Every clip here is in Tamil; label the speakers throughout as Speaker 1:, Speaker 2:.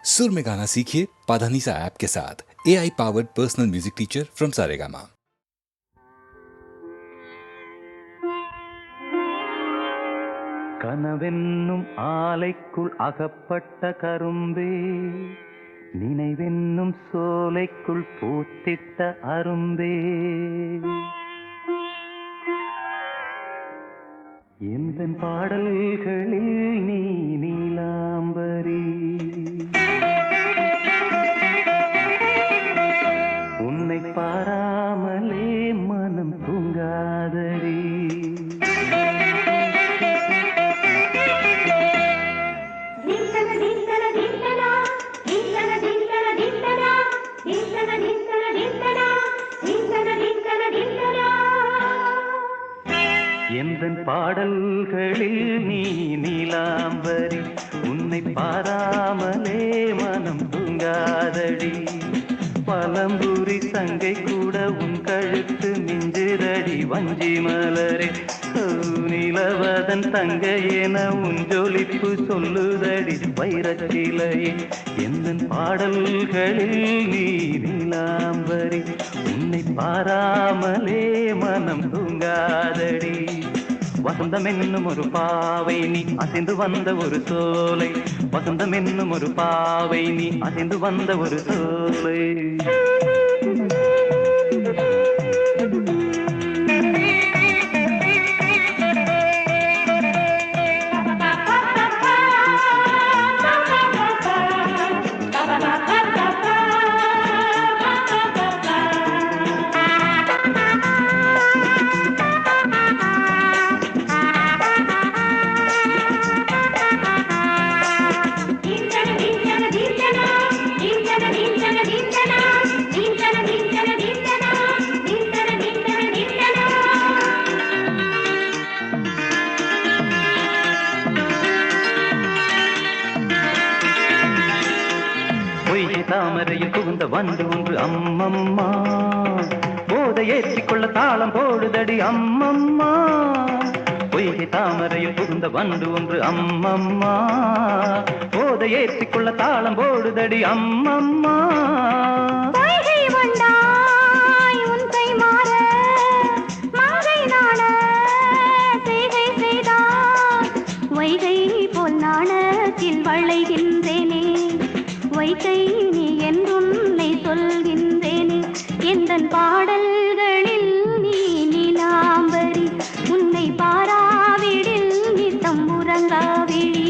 Speaker 1: सुर में गाना सीखिए पाधानीसा ऐप के साथ। AI powered personal music teacher from Saregama.
Speaker 2: கனவென்னும் ஆலைக்குள் அகப்பட்ட கரும்பே, நினைவென்னும் சோலைக்குள் பூத்திட்ட அரும்பே, எந்தன் பாடல்களில் நீ நீலாம்பரி, உன்னை பாராமலே மனம் தூங்காதடி. எந்தன் பாடல்களில் நீ நீலாம்பரி, உன்னை பாராமலே மனம் தூங்காதடி. பழம்புரி சங்கை கூட உன் கழுத்து மிஞ்சிரடி வஞ்சி மலரே, நிலவதன் தங்கை என உன் ஜொலிப்பு சொல்லுதடி வைரச்சிலையே. எந்தன் பாடல்களில் நீ நீலாம்பரி, உன்னை பாராமலே மனம் தூங்காதடி. வசந்தம் என்னும் ஒரு பாவை நீ அசைந்து வந்த ஒரு சோலை, வசந்தம் என்னும் ஒரு பாவை நீ அசைந்து வந்த ஒரு சோலை. தாமரையில் புகுந்த வந்து ஒன்று அம்மம்மா, போதை ஏற்றிக்கொள்ள தாளம் போடுதடி அம்மம்மா. பொய்கை தாமரையில் புகுந்த வந்து ஒன்று அம்மம்மா, போதை ஏற்றிக்கொள்ள தாளம் போடுதடி அம்மம்மா.
Speaker 3: வளைகின்றேனே வைகை நீ என்றுன்னை சொல்கின்றேனே. எந்தன் பாடல்களில் நீ நீலாம்பரி, உன்னை பாராவிடில் நீ தம்புரங்காவிழி.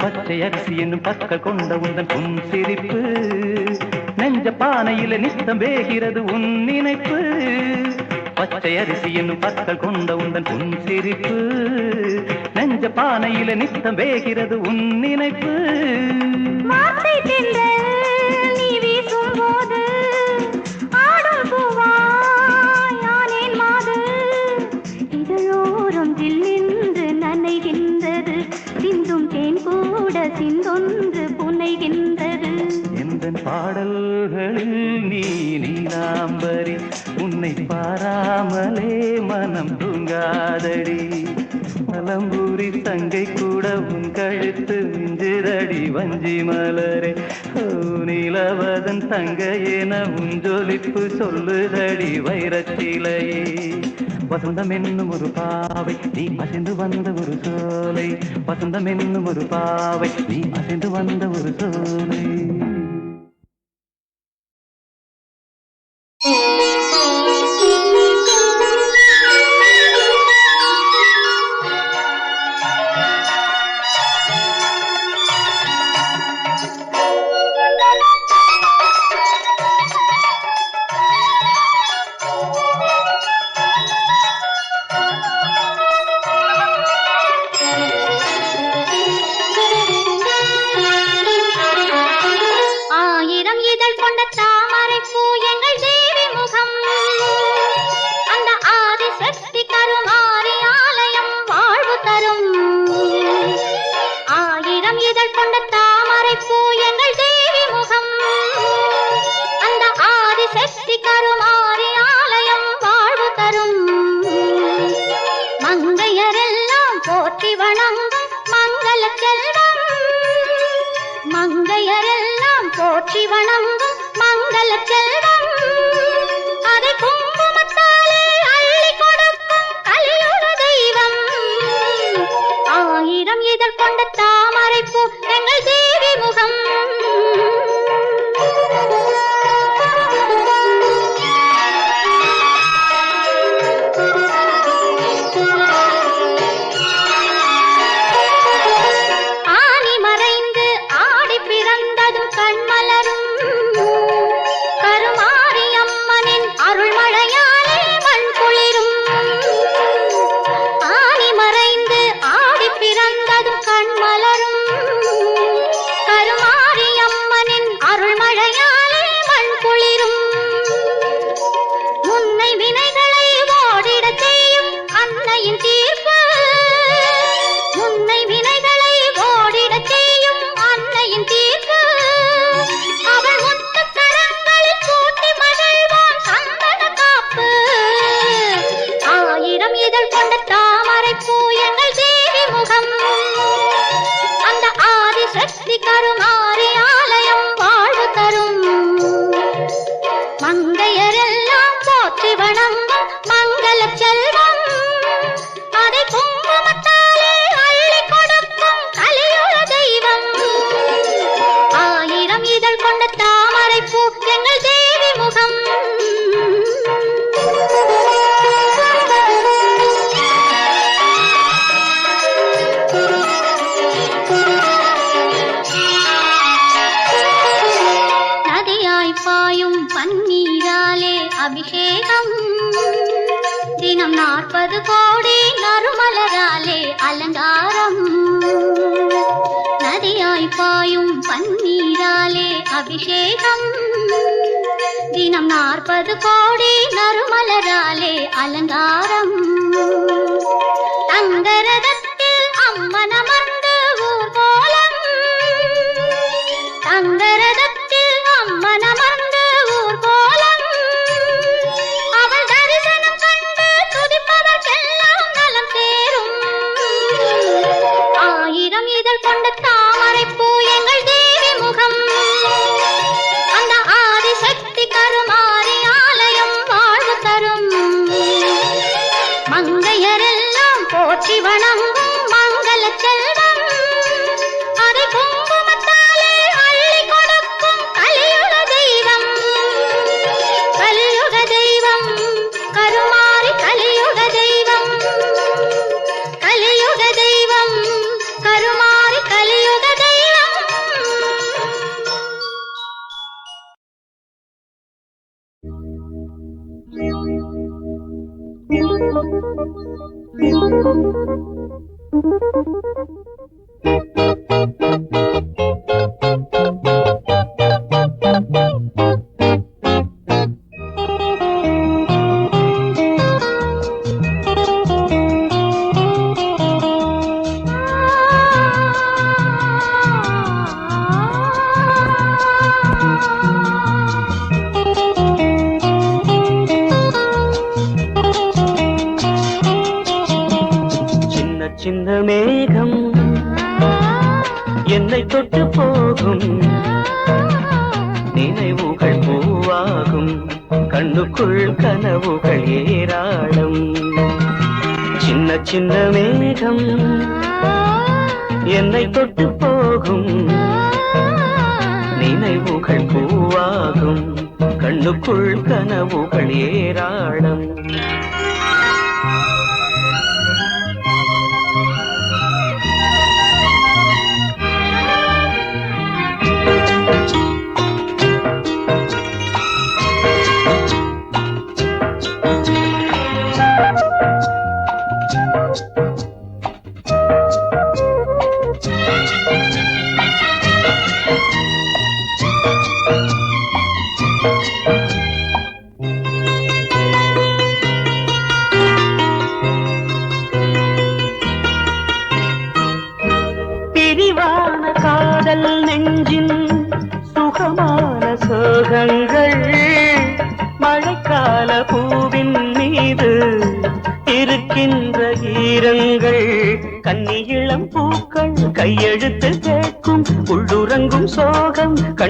Speaker 3: பச்சை அரிசி என்னும் பற்கள் கொண்ட உந்தன் பொன் சிரிப்பு, நெஞ்ச பானையில நித்தம் வேகிறது உன் நினைப்பு. பச்சை அரிசி என்னும் பற்கள் கொண்ட உந்தன் பொன் சிரிப்பு, நெஞ்ச பானையில நித்தம் வேகிறது உன் நினைப்பு. நீ வீசும் போது ஆடும் பூவாய் ஆனேன் மாது, இதழோரம் ஜில்லென்று நனைகின்றது, சிந்தும் தேன் கூட சிந்தொன்று புனைகின்றது.
Speaker 2: எந்தன் பாடல்களில் நீ நீலாம்பரி, உன்னை பாராமலே மனம் தூங்காதடி. பழம்பூரி தங்கை கூட உன் கழுத்து மிஞ்சிரடி வஞ்சி மலரே, நிலவதன் தங்கை என உன் ஜொலிப்பு சொல்லுதடி வைரச்சிலையே. வசந்தம் என்னும் ஒரு பாவை நீ அசைந்து வந்த ஒரு சோலை, வசந்தம் என்னும் ஒரு பாவை நீ அசைந்து வந்த ஒரு சோலை.
Speaker 4: வணங்கும் மங்கள செல்வம் அதை குங்குமத்தாலே அள்ளி கொடுக்கும் கலியுக தெய்வம் ஆயிரம் இதழ் கொண்ட தாமரை பூ எங்கள் தேவி முகம் அபிஷேகம் தினம் 40 கோடி நறுமலராலே அலங்காரம் நதியாய் பாயும் பன்னீராலே அபிஷேகம் தினம் 40 கோடி நறுமலராலே அலங்காரம் தங்கரதத்தில் அம்மனமர்ந்து ஊர்கோலம் தங்கரதத்தில் அம்மனமர்ந்து ஊர்கோலம் அவள் தரிசனம் கண்டு துதிப்பதற்கெல்லாம் நலம் சேரும் ஆயிரம் இதழ் கொண்ட தாமரை பூ எங்கள் தேவி முகம் அந்த ஆதிசக்தி கருமாரி ஆலயம் வாழ்வு தரும் மங்கையரெல்லாம் போற்றி வணங்கும் மங்கள செல்வம் அதை குங்குமத்தாலே அள்ளி கொடுக்கும் கலியுக தெய்வம் கருமாரி கலியுக தெய்வம் கருமாரி கலியுக தெய்வம்
Speaker 3: சின்ன மேகம் என்னை தொட்டு போகும் நினைவுகள் பூவாகும் கண்ணுக்குள் கனவுகள் ஏராளம் சின்ன சின்ன மேகம் என்னை தொட்டு போகும் நினைவுகள் பூவாகும் கண்ணுக்குள் கனவுகள் ஏராளம்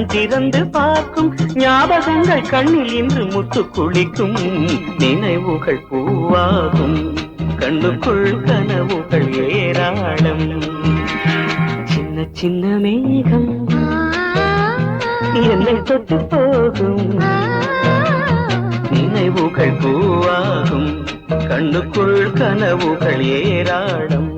Speaker 3: கண் திறந்து பார்க்கும் ஞாபகங்கள் கண்ணில் இன்று முத்து குளிக்கும் நினைவுகள் பூவாகும் கண்ணுக்குள் கனவுகள் ஏராளம் சின்ன சின்ன மேகம் என்னை தொட்டு போகும் நினைவுகள் பூவாகும் கண்ணுக்குள் கனவுகள் ஏராளம்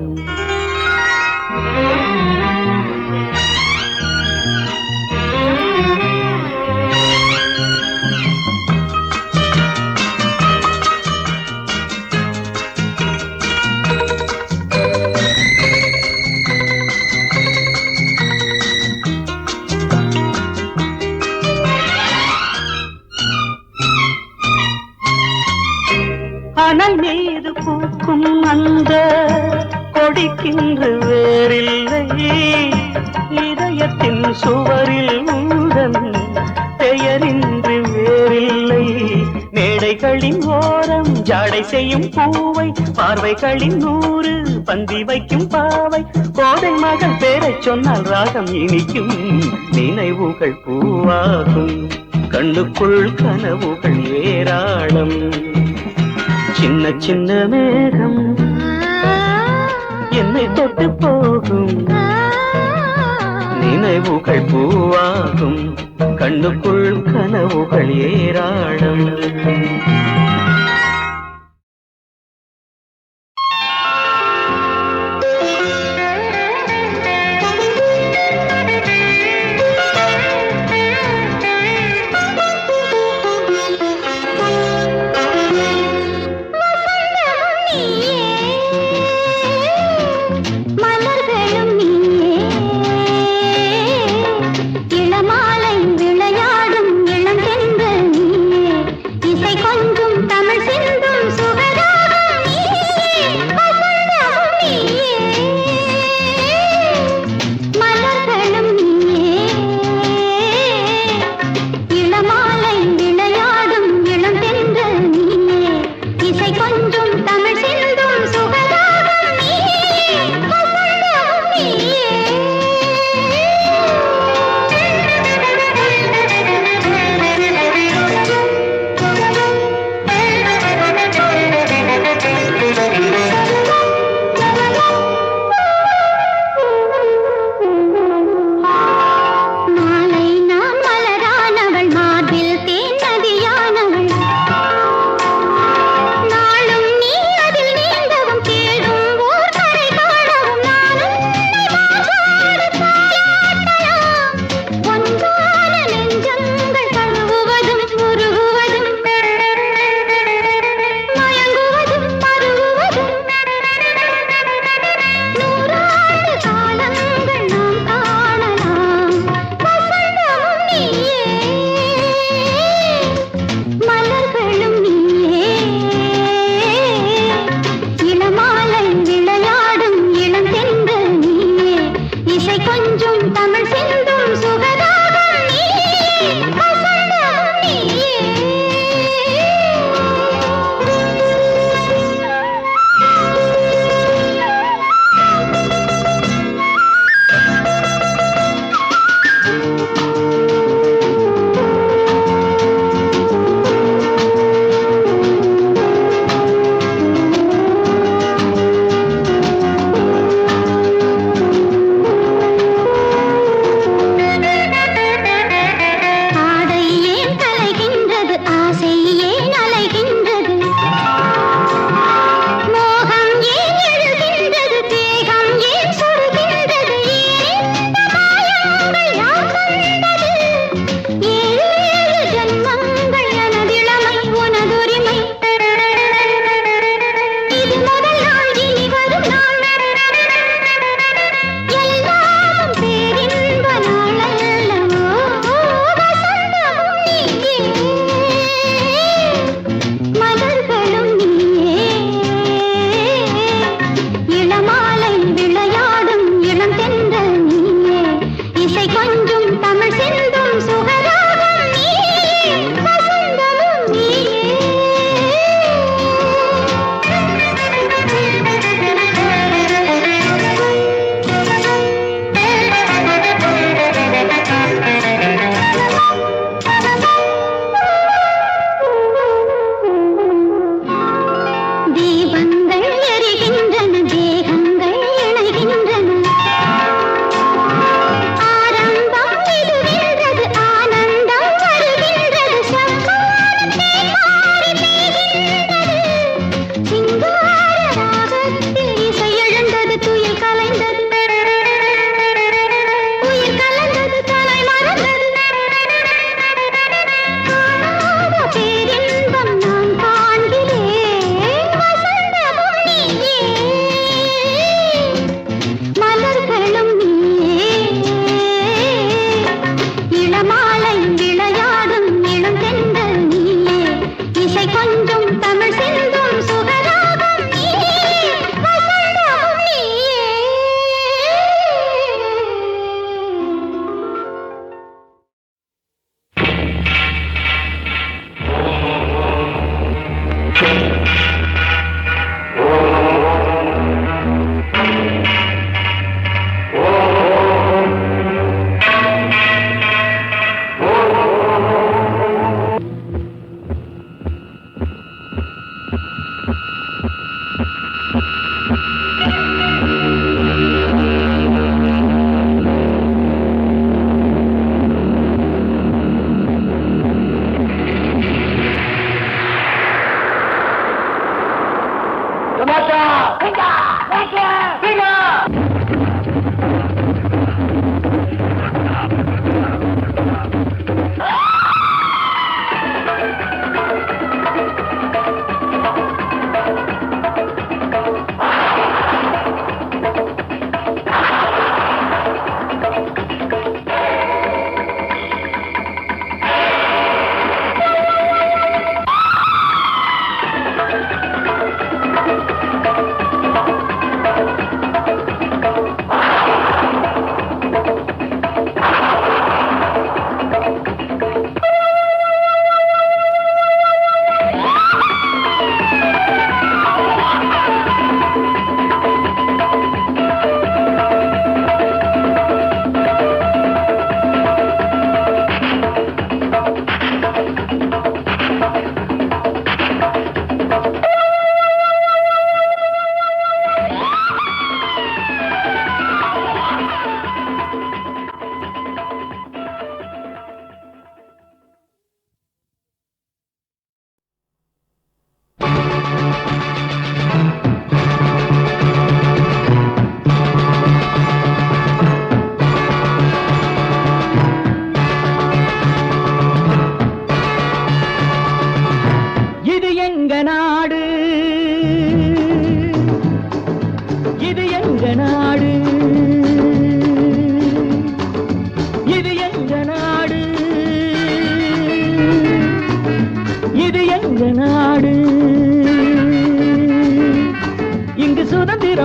Speaker 3: அனல் மீது பூக்கும் அந்த கொடிக்கின்று வேறில்லை இதயத்தின் சுவரில் உந்தன் பெயரின்றி வேறில்லை மேடைகளின் ஓரம் ஜாடை செய்யும் பூவை பார்வைகளின் 100 பந்தி வைக்கும் பாவை கோதை மகள் பேரைச் சொன்னால் ராகம் இனிக்கும் நினைவுகள் பூவாகும் கண்ணுக்குள் கனவுகள் ஏராளம் சின்ன சின்ன மேகம் என்னை தொட்டு போகும் நினைவுகள் பூவாகும் கண்ணுக்குள் கனவுகள் ஏராளம்
Speaker 4: கொஞ்சம் தமிழ் சிந்தும் சுகராகம் நீயே, வசந்தமும் நீயே.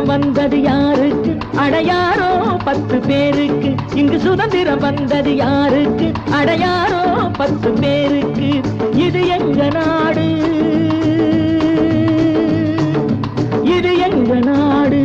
Speaker 3: வந்தது யாருக்கு? அடையாரோ 10 பேருக்கு. இங்கு சுதந்திரம் வந்தது யாருக்கு? அடையாரோ 10 பேருக்கு. இது எங்க நாடு, இது எங்க நாடு.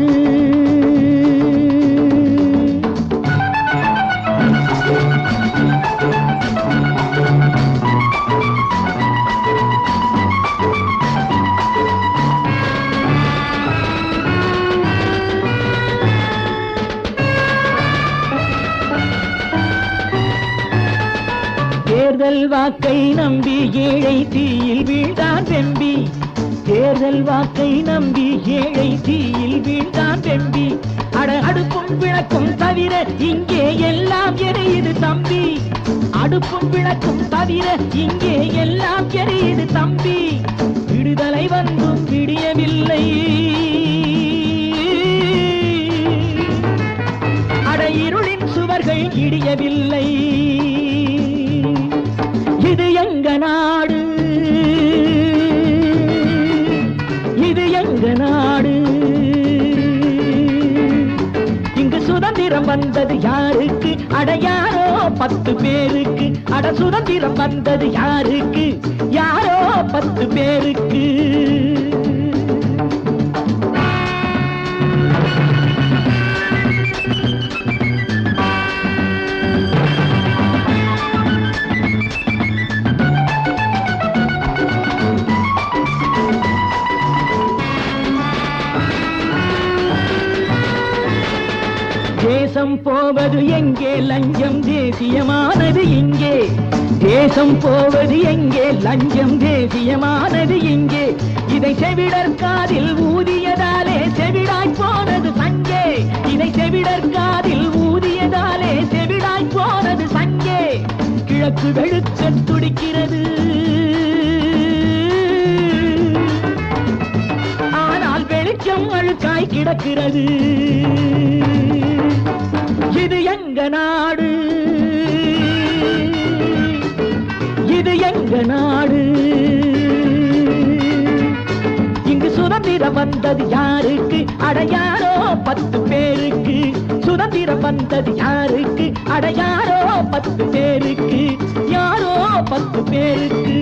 Speaker 3: தேர்தல் வாக்கை நம்பி ஏழை தீயில் வீழ்ந்தான் வெம்பி. தேர்தல் வாக்கை நம்பி ஏழை தீயில் வீழ்ந்தான் வெம்பி. அடுப்பும் விளக்கும் தவிர இங்கே எல்லாம் எரியுது தம்பி. அடுப்பும் விளக்கும் தவிர இங்கே எல்லாம் எரியுது தம்பி. விடுதலை வந்தும் விடியவில்லை, இருளின் சுவர்கள் இடியவில்லை. இது எங்க நாடு, இது எங்க நாடு. இங்கு சுதந்திரம் வந்தது யாருக்கு? அடையாரோ 10 பேருக்கு. அட சுதந்திரம் வந்தது யாருக்கு? யாரோ 10 பேருக்கு. தேசம் போவது எங்கே? லஞ்சம் தேசியமானது இங்கே. தேசம் போவது எங்கே? லஞ்சம் தேசியமானது இங்கே. இதை செவிடர் காதில் ஊதியதாலே செவிடாய் போனது சங்கே. இதை செவிடர் காதில் ஊதியதாலே செவிடாய் போனது சங்கே. கிழக்கு வெளுக்க துடிக்கிறது, ஆனால் வெளிச்சம் அழுக்காய் கிடக்கிறது. இது எங்க நாடு, இது எங்க நாடு. வந்தது யாருக்கு அடையாரோ 10 பேருக்கு சுதந்திரம் வந்தது யாருக்கு அடையாரோ 10 பேருக்கு யாரோ 10 பேருக்கு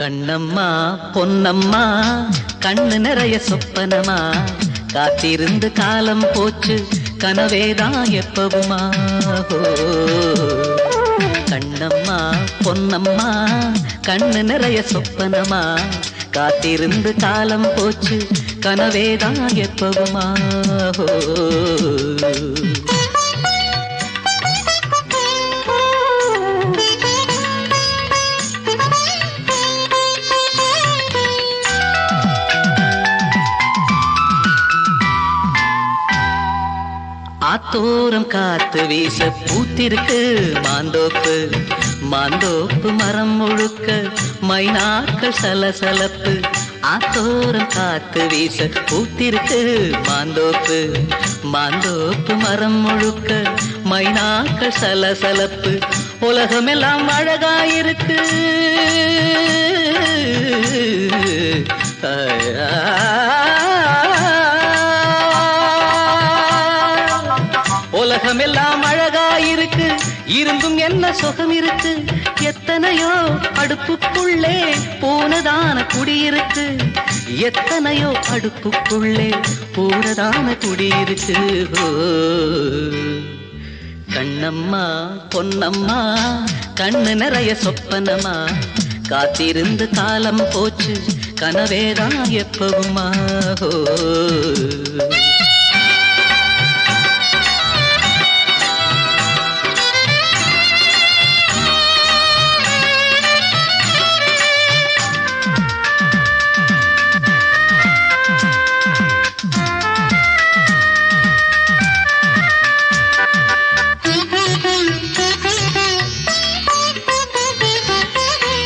Speaker 3: கண்ணம்மா பொன்னம்மா கண்ணு நிறைய சொப்பனமா காத்திருந்து காலம் போச்சு கனவேதான் எப்பவுமா கண்ணம்மா பொன்னம்மா கண்ணு நிறைய சொப்பனமா காத்திருந்து காலம் போச்சு கனவேதான் எப்பவுமா ஆத்தோரம் காத்து வீச பூத்திருக்கு மாந்தோப்பு மாந்தோப்பு மரம் முழுக்க மைனாக்கள் சலசலப்பு ஆத்தோரம் காத்து வீச பூத்திருக்கு மாந்தோப்பு மாந்தோப்பு மரம் முழுக்க மைனாக்கள் சலசலப்பு உலகமெல்லாம் அழகாயிருக்கு உலகமெல்லாம் அழகாயிருக்கு இருந்தும் என்ன சுகம் இருக்கு எத்தனையோ அடுப்புக்குள்ளே பூனதான குடியிருக்கு எத்தனையோ அடுப்புக்குள்ளே பூனதான குடியிருக்கு கண்ணம்மா பொன்னம்மா கண்ணு நிறைய சொப்பனமா காத்திருந்து காலம் போச்சு கனவேதான் எப்பவுமா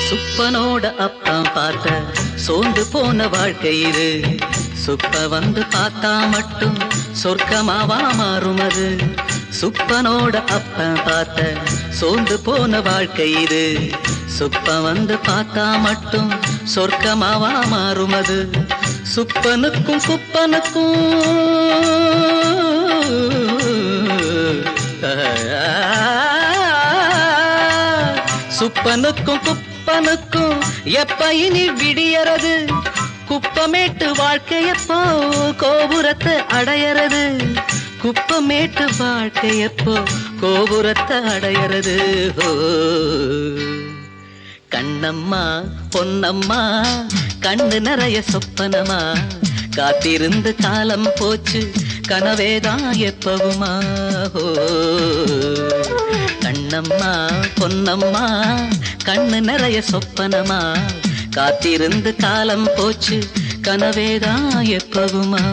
Speaker 3: சுப்பனோட அப்பம் பார்த்த சோர்ந்து போன வாழ்க்கை இது சுப்ப வந்து பார்த்தா மட்டும் சொர்க்கமாவா மாறும் அது சுப்பனோட அப்பம் பார்த்த சோர்ந்து போன வாழ்க்கை இது சுப்ப வந்து பார்த்தா மட்டும் சொர்க்கமாவா மாறும் அது சுப்பனுக்கும் குப்பனுக்கும் சுப்பனுக்கும் குப்பனுக்கும் எப்ப இனி விடியறது குப்பமேட்டு வாழ்க்கையப்போ கோபுரத்தை அடையறது குப்பமேட்டு வாழ்க்கையப்போ கோபுரத்தை அடையறது கண்ணம்மா பொன்னம்மா கண்ணு நிறைய சொப்பனமா காத்திருந்து காலம் போச்சு கனவேதான் எப்பவுமா கண்ணம்மா பொன்னம்மா கண்ணு நிறைய சொப்பனமா காத்திருந்து காலம் போச்சு கனவேதான் எப்பவுமா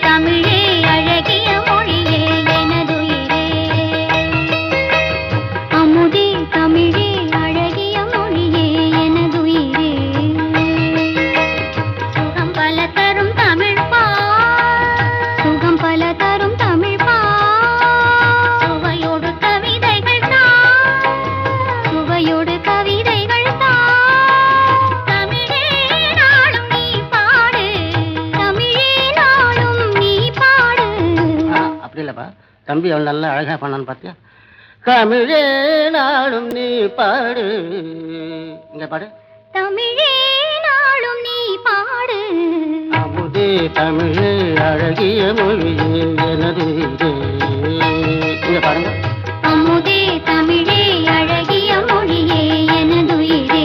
Speaker 4: தமிழே அழகிய மொழியே எனதுயிரே அமுதே தமிழே அழகிய மொழியே எனதுயிரே சுவையோடு கவிதைகள் தமிழே நாளும் நீ பாடு, தமிழே நாளும் நீ பாடு.
Speaker 5: அப்படி இல்லப்பா தம்பி அவன் நல்லா அழகா பண்ணான்னு பார்த்தியா? தமிழே நாளும் நீ பாடு. இங்க பாடு.
Speaker 4: தமிழே நாளும் நீ பாடு.
Speaker 5: அமுதே தமிழே அழகிய மொழியே எனது இதே. இங்க பாருங்க.
Speaker 4: அமுதே தமிழே அழகிய மொழியே எனதுயிரே.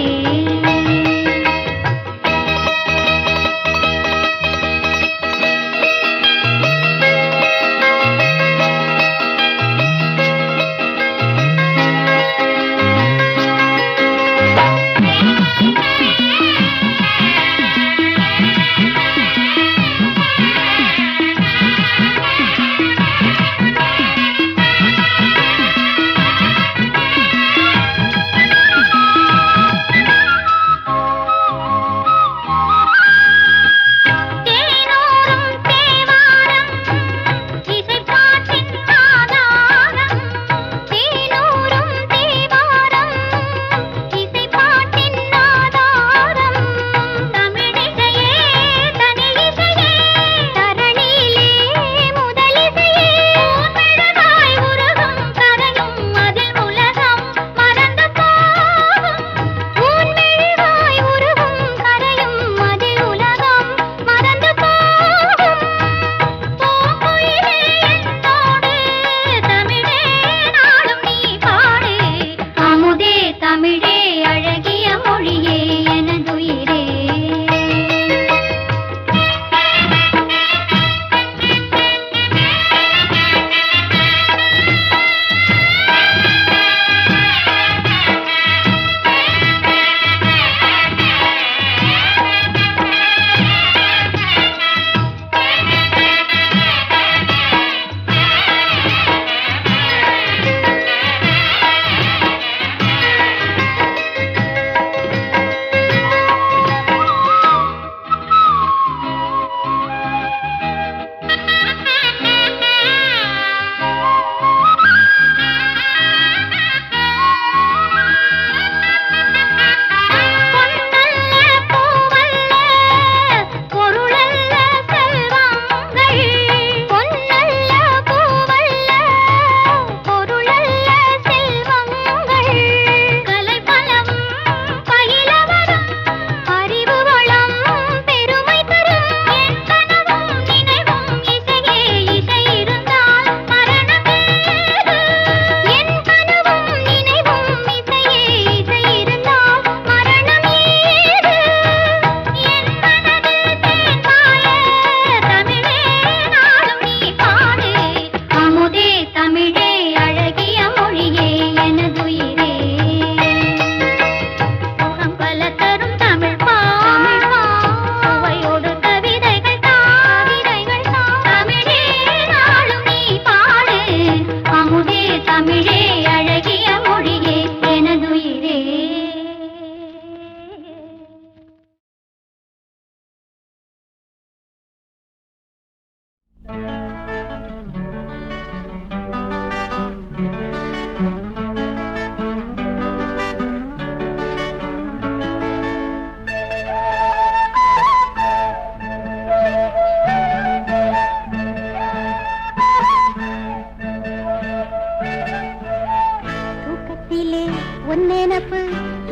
Speaker 6: ஒன்னேனப்பு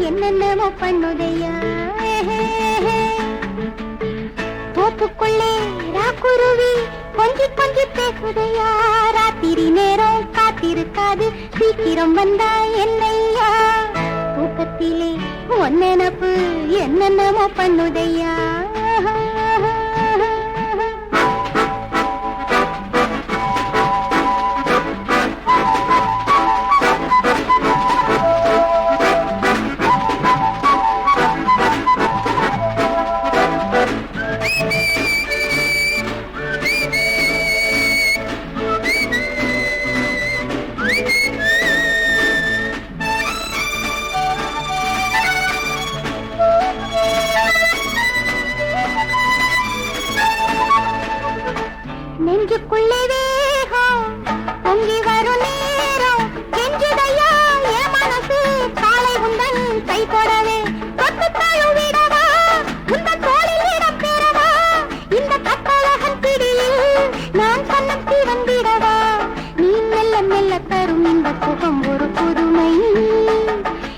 Speaker 6: என்னென்னமோ பண்ணுதையா தோப்புக்குள்ளே ராக்குருவி கொஞ்சி கொஞ்சி பேசுதையா ராத்திரி நேரம் காத்திருக்காது சீக்கிரம் வந்தா என்னையா தூக்கத்திலே ஒன்னேனப்பு என்னென்னமோ பண்ணுதையா கொடவே தொட்டு தழுவிடவா உந்த தோளில் இடம் பெறவா இந்த கட்டழகன் பிடியில் நான் கண்ணம் திறந்திடவா நீ மெல்ல மெல்ல தரும் இந்த சுகம் ஒரு புதுமை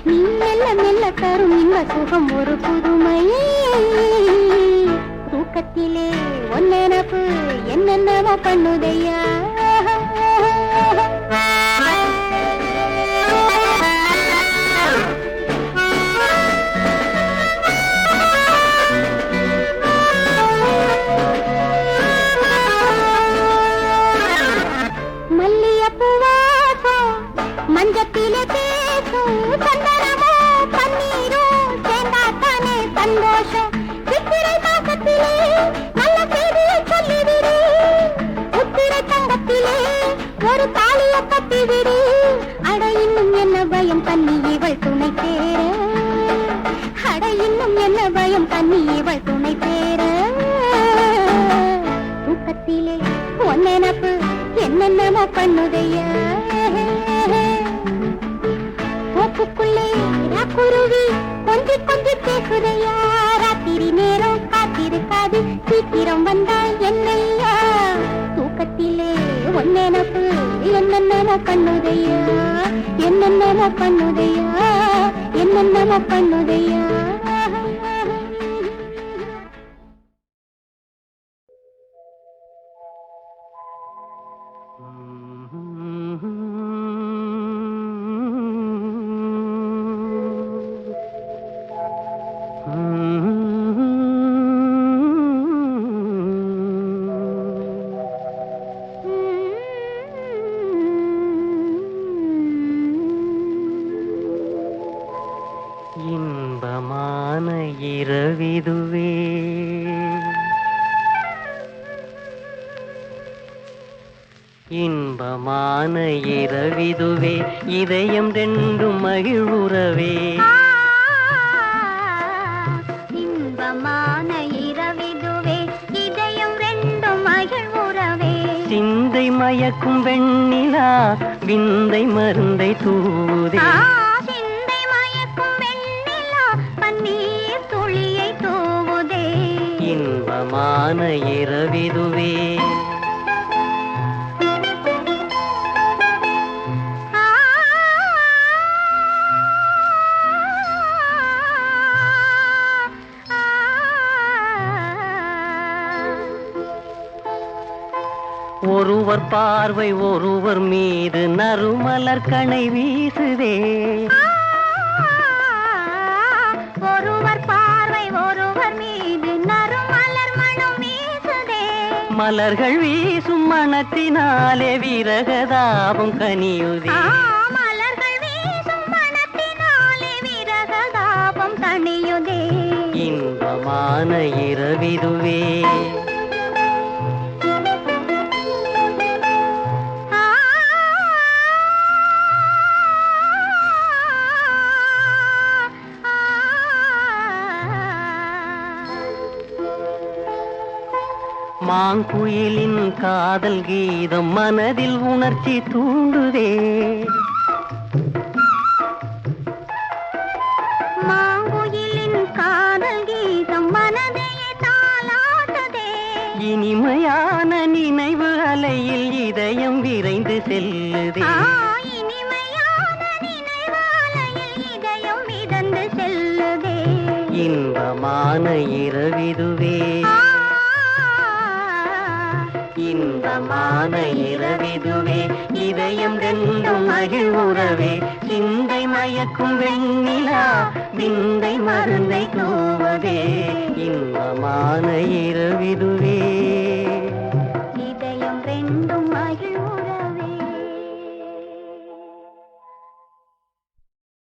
Speaker 6: நீ மெல்ல மெல்ல தரும் இந்த சுகம் ஒரு புதுமை தூக்கத்திலே ஒன்னெனப்பு என்னென்னமோ பண்ணுதையா மஞ்சத்திலே பேசும் சந்தனமோ பன்னீரோ சேர்ந்தாத்தானே சந்தோஷம் சித்திரை மாசத்திலே நல்ல செய்தியை சொல்லிவிடு உத்திரை தங்கத்திலே ஒரு தாலிய கட்டிவிடு அட இன்னும் என்ன பயம் கண்ணி இவள் துணை தேர அட இன்னும் என்ன பயம் கண்ணி இவள் துணை தேர தூக்கத்திலே ஒன்னெனப்பு என்னென்னமோ பண்ணுதையா தோப்புக்குள்ளே குருவி கொஞ்சி கொஞ்சி பேசுதையா ராத்திரி நேரம் காத்திருக்காது சீக்கிரம் வந்தால் என்னையா தூக்கத்திலே ஒன்னெனப்பு என்னென்னமோ பண்ணுதையா என்னென்னமோ பண்ணுதையா என்னென்னமோ பண்ணுதையா
Speaker 3: இன்பமான இரவிதுவே இன்பமான இரவிதுவே இதயம் ரெண்டும் மகிழ்வுறவே
Speaker 6: இன்பமான இரவிதுவே இதயம் ரெண்டும் மகிழ்வுறவே
Speaker 3: சிந்தை மயக்கும் வெண்ணிலா விந்தை மருந்தை தூதே
Speaker 6: சிந்தை மயக்கும் வெண்ணிலா பன்னீர் துளியை தூவுதே
Speaker 3: இன்பமான இரவிதுவே ஒருவர் பார்வை ஒருவர் மீது நறுமலர் கணை வீசுதே
Speaker 6: ஒருவர் பார்வை ஒருவர் மீது நறுமலர் மணம் வீசுதே
Speaker 3: மலர்கள் வீசும் மனத்தினாலே விரகதாபம் கனியுதே
Speaker 6: மலர்கள் வீசும் மனத்தினாலே விரகதாபம் தணியுதே
Speaker 3: இன்பமான இரவிதுவே மாங்குயிலின் காதல் கீதம் மனதில் உணர்ச்சி தூண்டுதே
Speaker 6: மாங்குயிலின் காதல் கீதம் மனதையே தாலாட்டுதே
Speaker 3: இனிமையான நினைவு அலையில் இதயம் விரைந்து செல்லுதே
Speaker 6: இனிமையான நினைவாலையில் இதயம் மிதந்து செல்லுதே
Speaker 3: இன்பமான இரவிதுவே இன்பமான இரவிதுவே இதயம் ரெண்டும் மகிழ்வுறவே சிந்தை மயக்கும் வெண்ணிலா விந்தை மருந்தை தூவதே இன்பமான இரவிதுவே